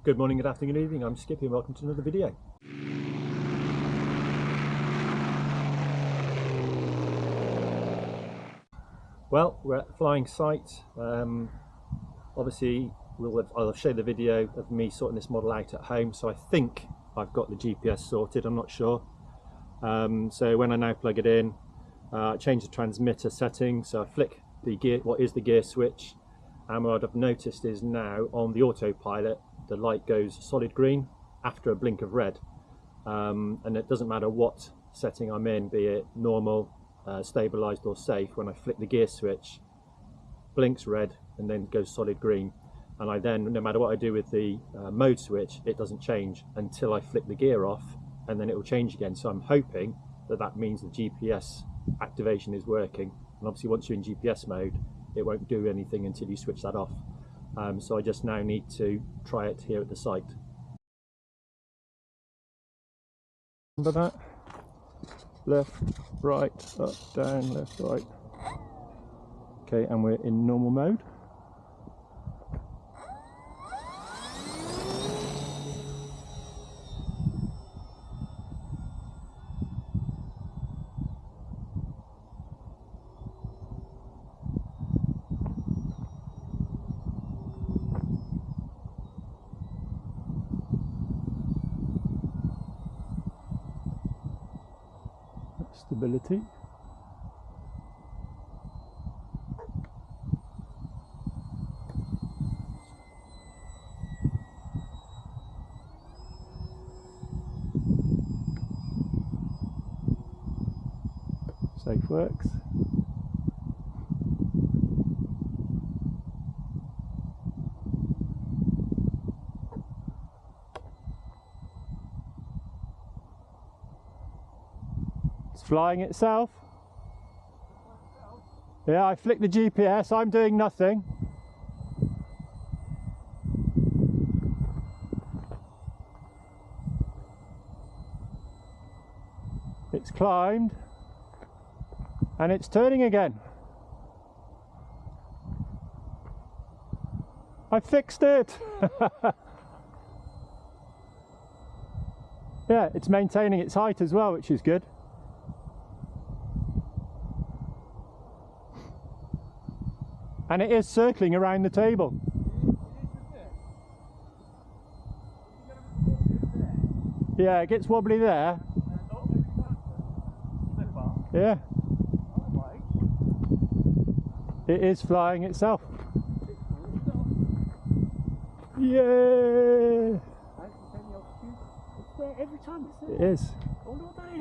Good morning, good afternoon, good evening. I'm Skippy and welcome to another video. Well, we're at the flying site. Obviously, I'll show the video of me sorting this model out at home. So I think I've got the GPS sorted, I'm not sure. So when I now plug it in, change the transmitter setting. So I flick the gear, what is the gear switch. And what I've noticed is now on the autopilot, the light goes solid green after a blink of red. And it doesn't matter what setting I'm in, be it normal, stabilized or safe, when I flick the gear switch, blinks red and then goes solid green. And I then, no matter what I do with the mode switch, it doesn't change until I flick the gear off, and then it will change again. So I'm hoping that that means the GPS activation is working. And obviously once you're in GPS mode, it won't do anything until you switch that off. So I just now need to try it here at the site. Remember that? Left, right, up, down, left, right. Okay, and we're in normal mode. Stability. Safe works. It's flying itself. Yeah, I flicked the GPS, I'm doing nothing. It's climbed and it's turning again. I fixed it. Yeah, it's maintaining its height as well, which is good. And it is circling around the table. Yeah, it gets wobbly there. Yeah. It is flying itself. Yeah. Every time it is.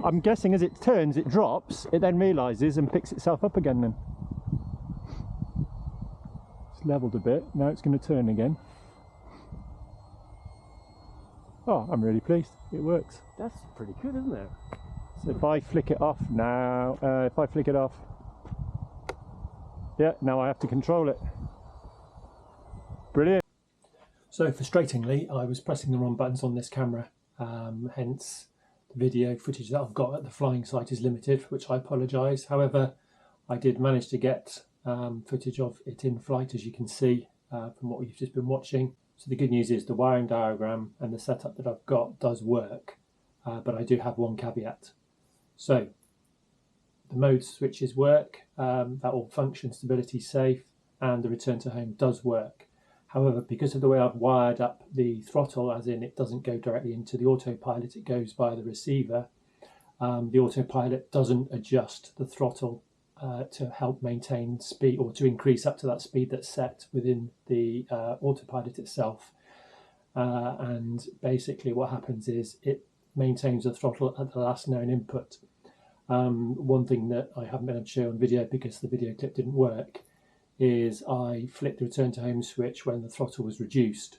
I'm guessing as it turns, it drops, it then realises and picks itself up again then. Leveled a bit, now it's going to turn again. Oh, I'm really pleased, it works. That's pretty good, isn't it? So if I flick it off now, if I flick it off, yeah, now I have to control it. Brilliant. So frustratingly, I was pressing the wrong buttons on this camera, hence the video footage that I've got at the flying site is limited, which I apologise. However, I did manage to get footage of it in flight, as you can see from what we've just been watching. So the good news is the wiring diagram and the setup that I've got does work, but I do have one caveat. So the mode switches work, that all function, stability safe, and the return to home does work. However, because of the way I've wired up the throttle, as in it doesn't go directly into the autopilot, it goes via the receiver, the autopilot doesn't adjust the throttle to help maintain speed, or to increase up to that speed that's set within the autopilot itself. And basically what happens is it maintains the throttle at the last known input. One thing that I haven't been able to show on video because the video clip didn't work is I flicked the return to home switch when the throttle was reduced.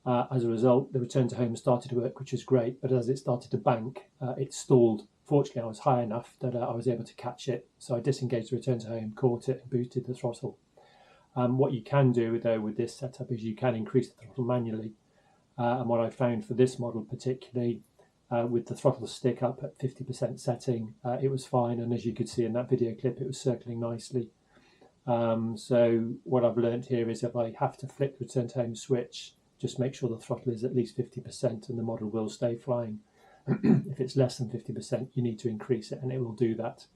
As a result, the return to home started to work, which is great, but as it started to bank, it stalled. Fortunately, I was high enough that I was able to catch it, so I disengaged the return to home, caught it and boosted the throttle. What you can do though with this setup is you can increase the throttle manually, and what I found for this model particularly, with the throttle stick up at 50% setting, it was fine, and as you could see in that video clip, it was circling nicely. So what I've learned here is if I have to flick the return to home switch just make sure the throttle is at least 50% and the model will stay flying. If it's less than 50%, you need to increase it and it will do that.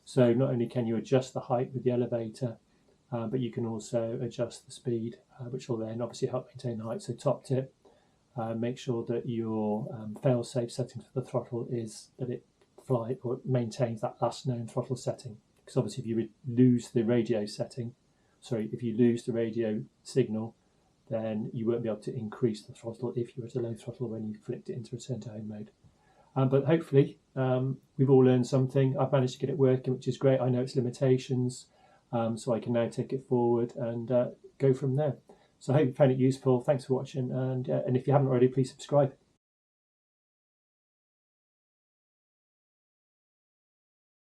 So not only can you adjust the height with the elevator, but you can also adjust the speed, which will then obviously help maintain the height. So top tip, make sure that your fail-safe settings for the throttle is that it flies or maintains that last known throttle setting. Because obviously if you lose the radio setting, if you lose the radio signal, then you won't be able to increase the throttle if you were at a low throttle when you flicked it into return to home mode. But hopefully we've all learned something. I've managed to get it working, which is great. I know its limitations, so I can now take it forward and go from there. So I hope you found it useful. Thanks for watching, and if you haven't already, please subscribe.